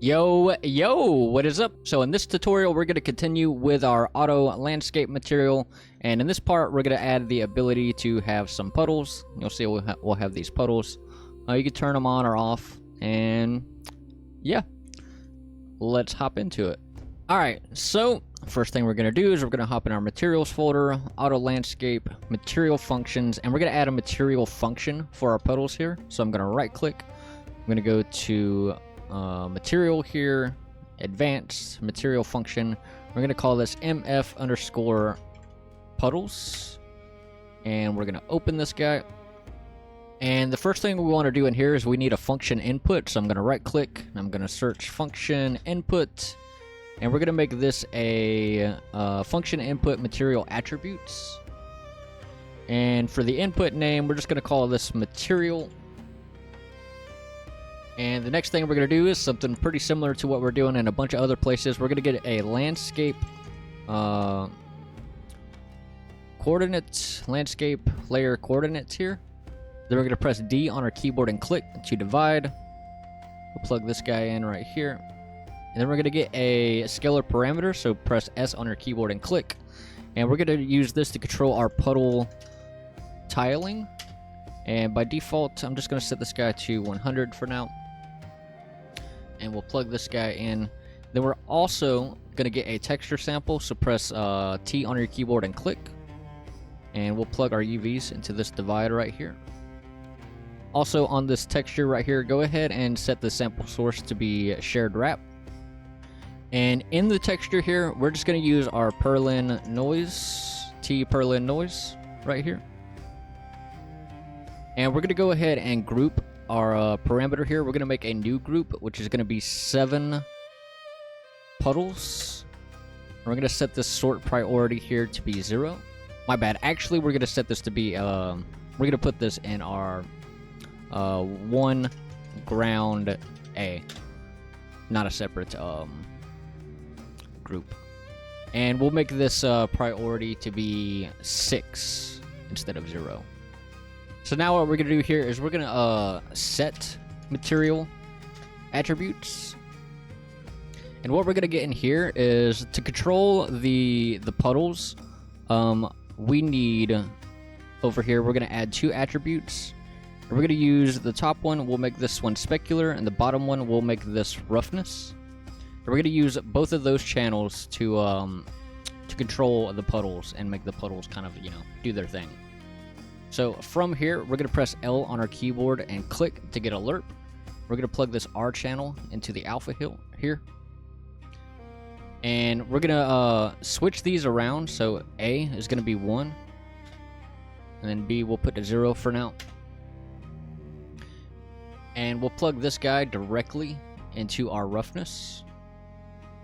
Yo, what is up? So in this tutorial, we're going to continue with our auto landscape material. And in this part, we're going to add the ability to have some puddles. You'll see we'll have these puddles. You can turn them on or off. And yeah, let's hop into it. Alright, so first thing we're going to do is we're going to hop in our materials folder, auto landscape, material functions, and we're going to add a material function for our puddles here. So I'm going to right click. I'm going to go to material here, advanced material function. We're going to call this mf underscore puddles, and we're going to open this guy. And the first thing we want to do in here is we need a function input. So I'm going to right click and I'm going to search function input, and we're going to make this a function input material attributes. And for the input name, we're just going to call this material. And the next thing we're going to do is something pretty similar to what we're doing in a bunch of other places. We're going to get a landscape coordinates, landscape layer coordinates here. Then we're going to press D on our keyboard and click to divide. We'll plug this guy in right here. And then we're going to get a scalar parameter, so press S on your keyboard and click. And we're going to use this to control our puddle tiling. And by default, I'm just going to set this guy to 100 for now. And we'll plug this guy in. Then we're also going to get a texture sample, so press T on your keyboard and click. And we'll plug our UVs into this divider right here. Also on this texture right here, go ahead and set the sample source to be shared wrap. And in the texture here, we're just going to use our Perlin noise, T Perlin noise right here. And we're going to go ahead and group our parameter here. We're going to make a new group, which is going to be 7 puddles. We're going to set this sort priority here to be 0. My bad. Actually, we're going to set this to be, we're going to put this in our 1 ground A. Not a separate group. And we'll make this priority to be 6 instead of 0. So now what we're going to do here is we're going to set material attributes. And what we're going to get in here is to control the puddles, we need over here, we're going to add 2 attributes. And we're going to use the top one, we'll make this one specular, and the bottom one, we'll make this roughness. And we're going to use both of those channels to control the puddles and make the puddles kind of, do their thing. So from here, we're going to press L on our keyboard and click to get alert. We're going to plug this R channel into the alpha hill here. And we're going to switch these around. So A is going to be 1. And then B we'll put to 0 for now. And we'll plug this guy directly into our roughness.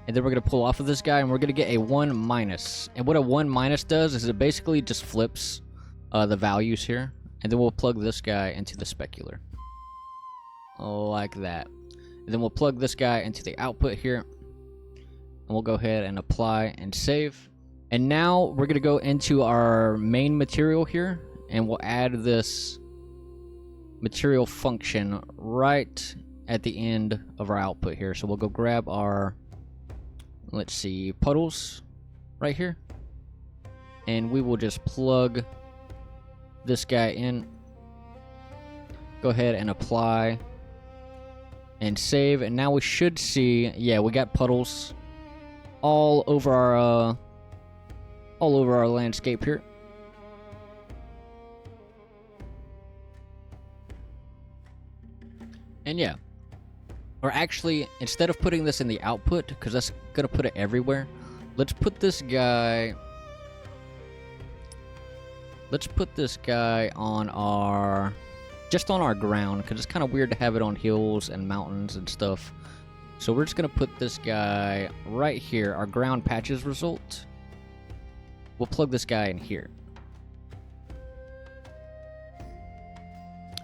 And then we're going to pull off of this guy and we're going to get a 1 minus. And what a 1 minus does is it basically just flips the values here, and then we'll plug this guy into the specular like that. And then we'll plug this guy into the output here, and we'll go ahead and apply and save. And now we're going to go into our main material here, and we'll add this material function right at the end of our output here. So we'll go grab our, let's see, puddles right here, and we will just plug this guy in. Go ahead and apply and save, and now we should see, yeah, we got puddles all over our landscape here. And yeah, or actually, instead of putting this in the output, because that's gonna put it everywhere, let's put this guy on our, just on our ground, because it's kind of weird to have it on hills and mountains and stuff. So we're just going to put this guy right here, our ground patches result. We'll plug this guy in here.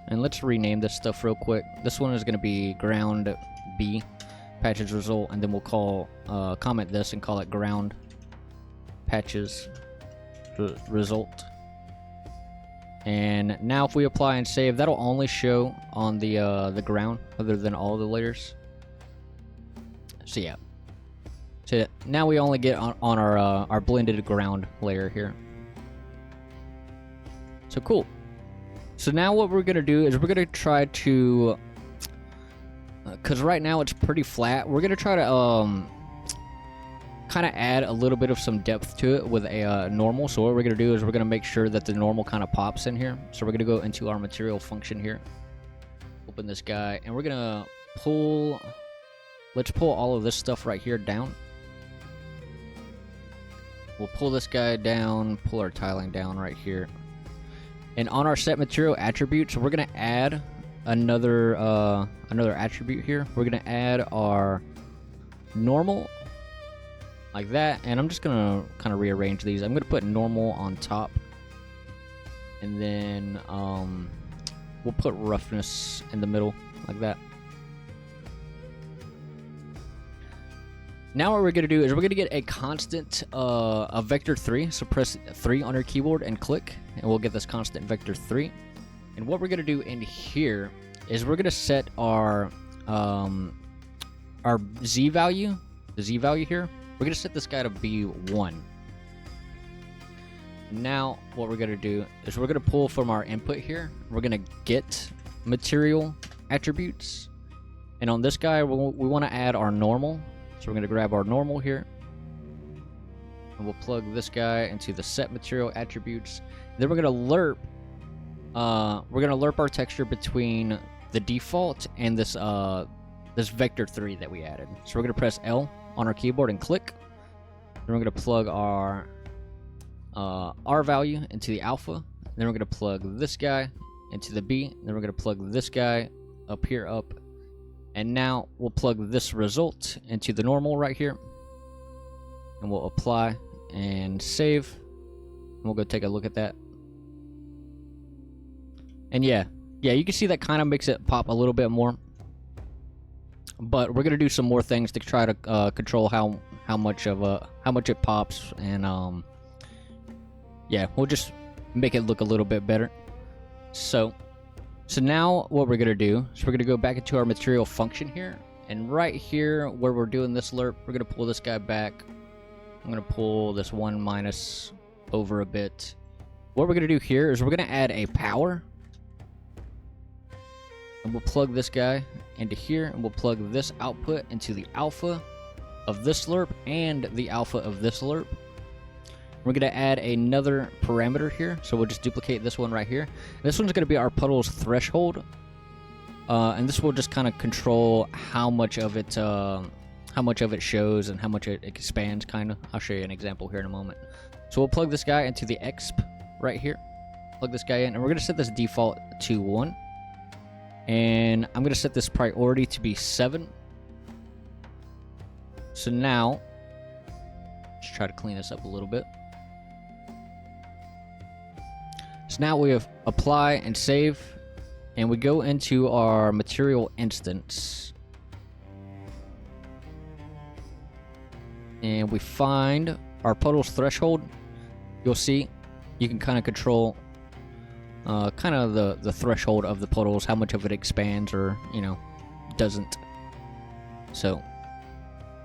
And let's rename this stuff real quick. This one is going to be ground B patches result, and then we'll call, comment this and call it ground patches result. And now if we apply and save, that'll only show on the ground other than all the layers. So yeah. So now we only get on our blended ground layer here. So cool. So now what we're gonna do is we're gonna try to, cause right now it's pretty flat. We're gonna try to kind of add a little bit of some depth to it with a normal. So what we're gonna do is we're gonna make sure that the normal kind of pops in here. So we're gonna go into our material function here, open this guy, and we're gonna pull. Let's pull all of this stuff right here down. We'll pull this guy down, pull our tiling down right here. And on our set material attributes, we're gonna add another attribute here. We're gonna add our normal like that, and I'm just gonna kind of rearrange these. I'm gonna put normal on top, and then we'll put roughness in the middle like that. Now what we're gonna do is we're gonna get a constant a vector 3. So press 3 on your keyboard and click, and we'll get this constant vector 3. And what we're gonna do in here is we're gonna set our z value, the z value here. We're gonna set this guy to be 1. Now what we're gonna do is we're gonna pull from our input here. We're gonna get material attributes, and on this guy we want to add our normal. So we're going to grab our normal here, and we'll plug this guy into the set material attributes. Then we're going to lerp. We're going to lerp our texture between the default and this this vector 3 that we added. So we're going to press L on our keyboard and click. Then we're going to plug our R value into the alpha. Then we're going to plug this guy into the B. Then we're going to plug this guy up here up. And now we'll plug this result into the normal right here. And we'll apply and save. And we'll go take a look at that. And yeah, you can see that kind of makes it pop a little bit more. But we're gonna do some more things to try to control how much it pops, and yeah, we'll just make it look a little bit better. So now what we're gonna do is we're gonna go back into our material function here, and right here where we're doing this lerp, we're gonna pull this guy back. I'm gonna pull this 1 minus over a bit. What we're gonna do here is we're gonna add a power, and we'll plug this guy into here, and we'll plug this output into the alpha of this lerp and the alpha of this lerp. We're going to add another parameter here, so we'll just duplicate this one right here. This one's going to be our Puddles threshold, and this will just kind of control how much of it shows and how much it expands, kind of. I'll show you an example here in a moment. So we'll plug this guy into the exp right here. Plug this guy in, and we're going to set this default to 1. And I'm going to set this priority to be 7. So now, let's try to clean this up a little bit. So now we have apply and save, and we go into our material instance. And we find our Puddles threshold. You'll see you can kind of control kind of the threshold of the Puddles, how much of it expands or, doesn't. So,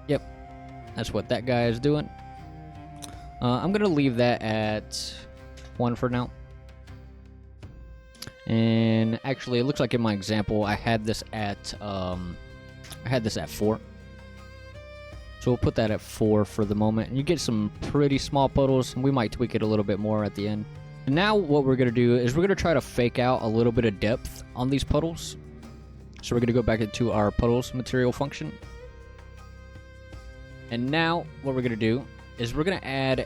yep, that's what that guy is doing. I'm going to leave that at 1 for now. And actually, it looks like in my example, I had this at 4. So we'll put that at 4 for the moment. And you get some pretty small puddles, and we might tweak it a little bit more at the end. And now what we're going to do is we're going to try to fake out a little bit of depth on these puddles. So we're going to go back into our Puddles material function. And now what we're going to do is we're going to add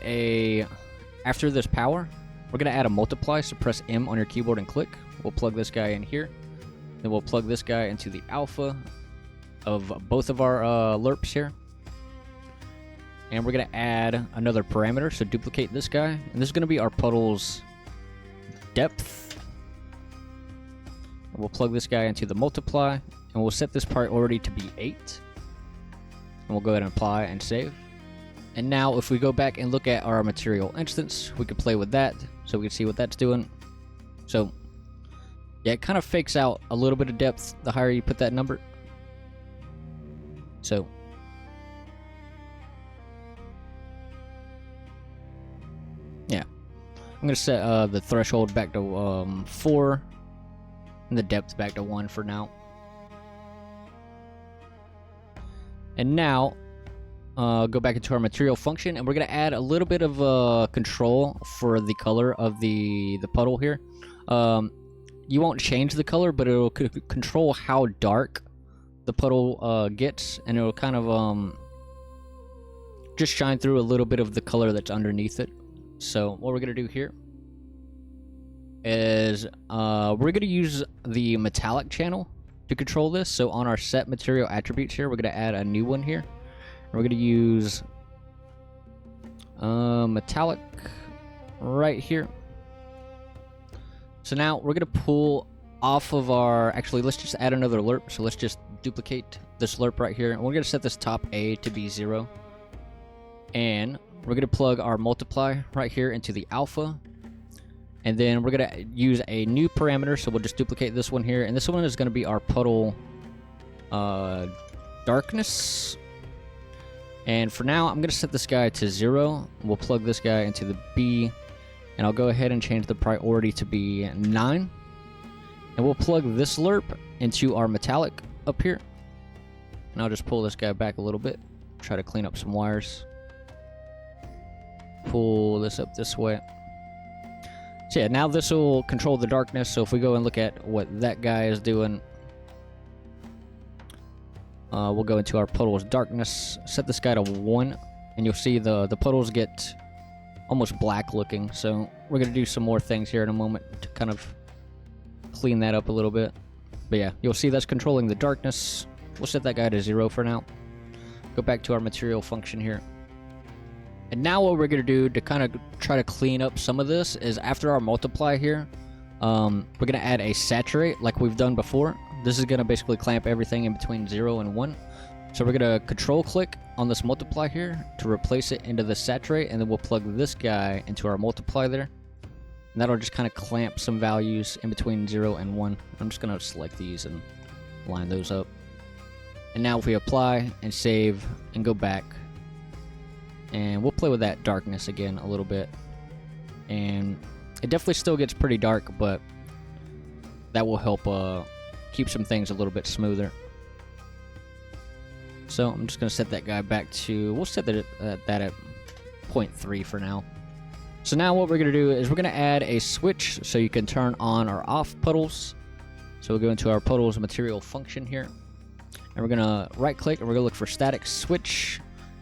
after this power, we're going to add a multiply. So press M on your keyboard and click. We'll plug this guy in here. Then we'll plug this guy into the alpha of both of our lerps here. And we're going to add another parameter. So duplicate this guy. And this is going to be our Puddles depth. And we'll plug this guy into the multiply. And we'll set this priority to be 8. And we'll go ahead and apply and save. And now if we go back and look at our material instance, we can play with that so we can see what that's doing. So yeah, it kind of fakes out a little bit of depth the higher you put that number. So I'm gonna set the threshold back to 4, and the depth back to 1 for now. And now, go back into our material function, and we're gonna add a little bit of control for the color of the puddle here. You won't change the color, but it'll control how dark the puddle gets, and it'll kind of just shine through a little bit of the color that's underneath it. So what we're gonna do here is we're gonna use the metallic channel to control this. So on our set material attributes here, we're gonna add a new one here. We're gonna use metallic right here. So now we're gonna pull off of our, actually let's just add another lerp. So let's just duplicate this lerp right here, and we're gonna set this top A to be 0. And we're gonna plug our multiply right here into the alpha. And then we're gonna use a new parameter, so we'll just duplicate this one here, and this one is gonna be our puddle darkness. And for now, I'm gonna set this guy to 0. We'll plug this guy into the B, and I'll go ahead and change the priority to be 9. And we'll plug this lerp into our metallic up here. And I'll just pull this guy back a little bit, try to clean up some wires. Pull this up this way. So yeah, now this will control the darkness. So if we go and look at what that guy is doing, we'll go into our puddles darkness, set this guy to 1, and you'll see the puddles get almost black looking. So we're gonna do some more things here in a moment to kind of clean that up a little bit. But yeah, you'll see that's controlling the darkness. We'll set that guy to 0 for now. Go back to our material function here. And now what we're going to do to kind of try to clean up some of this is after our multiply here, we're going to add a saturate like we've done before. This is going to basically clamp everything in between 0 and 1. So we're going to control click on this multiply here to replace it into the saturate, and then we'll plug this guy into our multiply there. And that'll just kind of clamp some values in between 0 and 1. I'm just going to select these and line those up. And now if we apply and save and go back, and we'll play with that darkness again a little bit. And it definitely still gets pretty dark, but that will help keep some things a little bit smoother. So I'm just going to set that guy back to, we'll set that at 0.3 for now. So now what we're going to do is we're going to add a switch so you can turn on or off puddles. So we'll go into our puddles material function here. And we're going to right click and we're going to look for static switch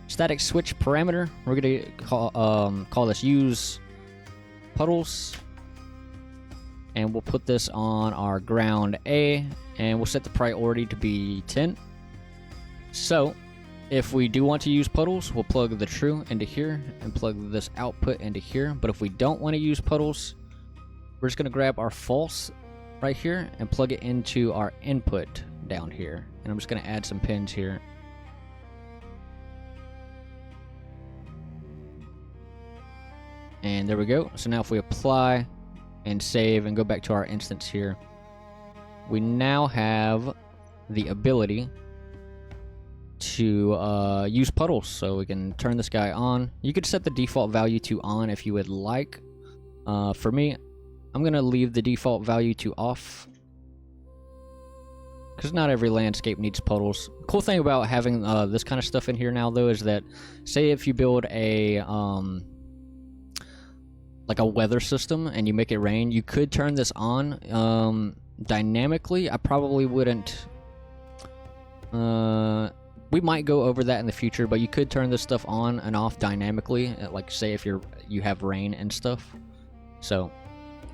parameter. We're going to call this use puddles. And we'll put this on our ground A, and we'll set the priority to be 10. So if we do want to use puddles, we'll plug the true into here and plug this output into here. But if we don't want to use puddles, we're just going to grab our false right here and plug it into our input down here. And I'm just going to add some pins here. And there we go. So now if we apply and save and go back to our instance here, we now have the ability to use puddles. So we can turn this guy on. You could set the default value to on if you would like. For me, I'm going to leave the default value to off, because not every landscape needs puddles. Cool thing about having this kind of stuff in here now, though, is that say if you build a like a weather system and you make it rain, you could turn this on dynamically. I probably wouldn't. We might go over that in the future, but you could turn this stuff on and off dynamically, like say if you have rain and stuff. So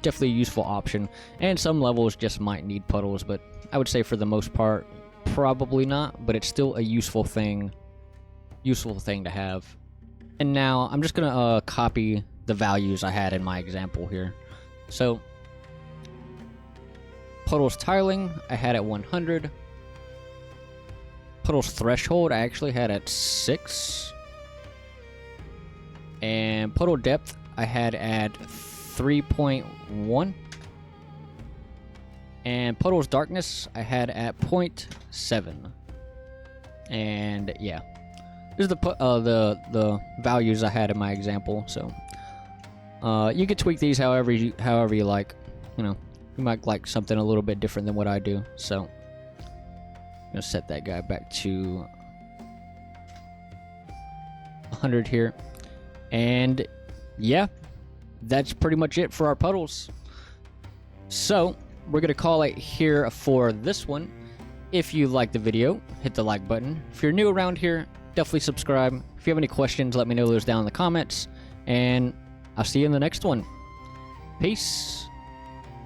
definitely a useful option. And some levels just might need puddles, but I would say for the most part probably not, but it's still a useful thing to have. And now I'm just gonna copy the values I had in my example here. So puddles tiling I had at 100. Puddles threshold I actually had at 6. And puddle depth I had at 3.1. And puddles darkness I had at 0.7. And yeah, this is the values I had in my example. So You can tweak these however you like. You know, you might like something a little bit different than what I do. So I'm gonna set that guy back to 100 here, and yeah, that's pretty much it for our puddles. So we're gonna call it here for this one. If you liked the video, hit the like button. If you're new around here, definitely subscribe. If you have any questions, let me know those down in the comments, and I'll see you in the next one. Peace.